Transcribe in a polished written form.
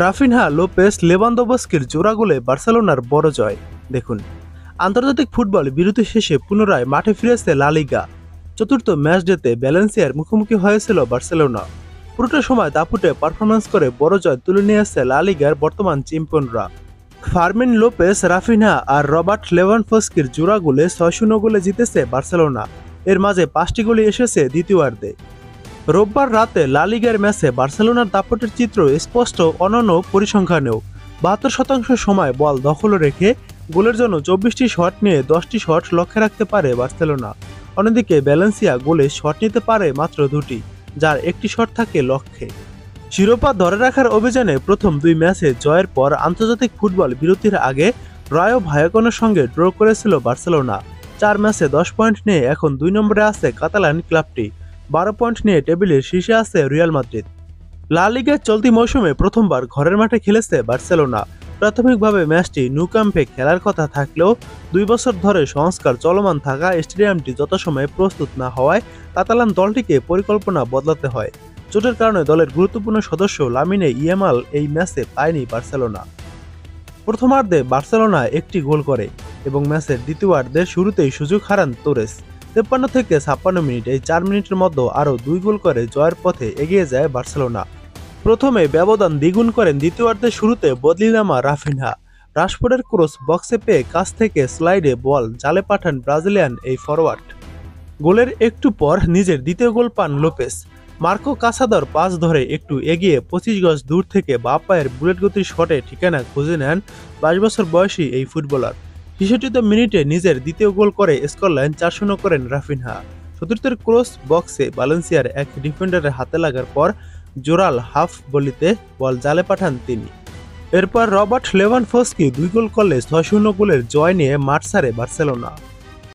Raphinha, Lopez, লেভানদোভস্কির জোড়া গোলে বার্সেলোনার বড় জয়। দেখুন, আন্তর্জাতিক ফুটবল বিরতি শেষে পুনরায় মাঠে ফিরেছে লা লিগা। চতুর্থ ম্যাচ ডেতে ভ্যালেন্সিয়ার মুখোমুখি হয়েছিল বার্সেলোনা। পুরোটা সময় দাপুটে পারফরমেন্স করে বড় জয় তুলে নিয়েছে লা লিগার বর্তমান চ্যাম্পিয়নরা। ফার্মিন লোপেস, রাফিনহা আর রবার্ট লেভানডোভস্কির জোড়া গোলে 6-0 গোলে জিতেছে বার্সেলোনা। এর মাঝে 5টি গোলই এসেছে দ্বিতীয়ার্ধে। রোববার রাতে লা লিগার ম্যাচে বার্সেলোনার দাপটের চিত্র স্পষ্ট অনন্য পরিসংখ্যানেও। 72% সময় বল দখলে রেখে গোলের জন্য 24টি শট নিয়ে 10টি শট লক্ষ্যে রাখতে পারে বার্সেলোনা। অন্যদিকে ভ্যালেন্সিয়া গোলে শট নিতে পারে মাত্র 2টি, যার একটি শট থাকে লক্ষ্যে। শিরোপা ধরে রাখার অভিযানে প্রথম 2 ম্যাচে জয়ের পর আন্তর্জাতিক ফুটবল বিরতির আগে রায়ো ভায়াকনের সঙ্গে ড্র করেছিল বার্সেলোনা। 4 ম্যাচে 10 পয়েন্ট নিয়ে এখন 2 নম্বরে আছে কাতালান ক্লাবটি। 12 পয়েন্ট নিয়ে টেবিলের শীর্ষে আছে রিয়াল মাদ্রিদ। লা লিগার চলতি মৌসুমে প্রথমবার ঘরের মাঠে খেলেছে বার্সেলোনা। প্রাথমিকভাবে ম্যাচটি ন্যু ক্যাম্পে খেলার কথা থাকলেও 2 বছর ধরে সংস্কার চলমান থাকা স্টেডিয়ামটি যথাসময়ে প্রস্তুত না হওয়ায় কাতালান দলটিকে পরিকল্পনা বদলাতে হয়। চোটের কারণে দলের গুরুত্বপূর্ণ সদস্য লামিনে ইয়ামাল এই ম্যাচে পায়নি বার্সেলোনা। প্রথমার্ধে বার্সেলোনা একটি গোল করে এবং ম্যাচের দ্বিতীয়ার্ধের শুরুতেই সুযোগ হারান তোরেস। 53 থেকে 56 মিনিট, এই 4 মিনিটের মধ্যে আরও 2 গোল করে জয়ের পথে এগিয়ে যায় বার্সেলোনা। প্রথমে ব্যবধান দ্বিগুণ করেন দ্বিতীয়ার্ধের শুরুতে বদলি নামা রাফিনহা। রাশফোর্ডের ক্রস বক্সে পেয়ে কাছ থেকে স্লাইডে বল জালে পাঠান ব্রাজিলিয়ান এই ফরওয়ার্ড। গোলের একটু পর নিজের দ্বিতীয় গোল পান লোপেস। মার্কো কাসাদর পাস ধরে একটু এগিয়ে 25 গজ দূর থেকে বাঁ পায়ের বুলেট গতির শটে ঠিকানা খুঁজে নেন 22 বছর বয়সী এই ফুটবলার। 66 মিনিটে নিজের দ্বিতীয় গোল করে স্কোরলাইন 4-0 করেন রাফিনহা। চতুর্থের ক্রস বক্সে ভ্যালেন্সিয়ার এক ডিফেন্ডারের হাতে লাগার পর জোরাল হাফ বলিতে বল জালে পাঠান তিনি। এরপর রবার্ট লেভানডোভস্কি 2 গোল করলে 6-0 গোলের জয় নিয়ে মাঠ ছাড়ে বার্সেলোনা।